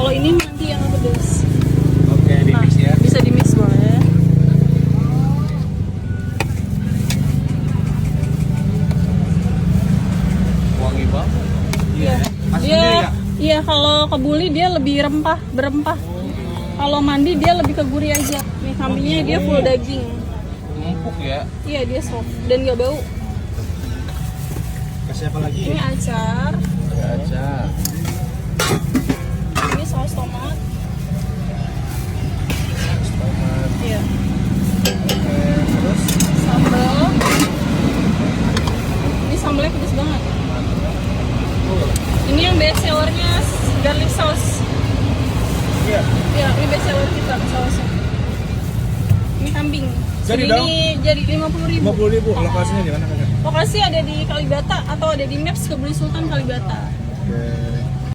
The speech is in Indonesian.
Kalau ini nanti yang pedas. Oke, di mix ya. Bisa di mix boleh. Wangi banget. Iya. Masih Dia, sendiri, Kak? iya kalau kebuli dia lebih berempah. Kalau mandi dia lebih ke gurih aja. Nih kambingnya dia full daging. Empuk ya. Iya dia soft dan nggak bau. Kasih apa lagi? Ini acar. Aja. Ini saus tomat. Tomat. Iya. Oke, terus Sambal. Ini sambalnya pedas banget. Ini yang best sellernya garlic sauce. iya. Ya, ini best seller kita sausnya. Ini kambing. Jadi Ini jadi 50.000. 50.000. Lokasinya di mana, Kak? Lokasi ada di Kalibata atau ada di Maps Kebuli Sultan Kalibata. Oke.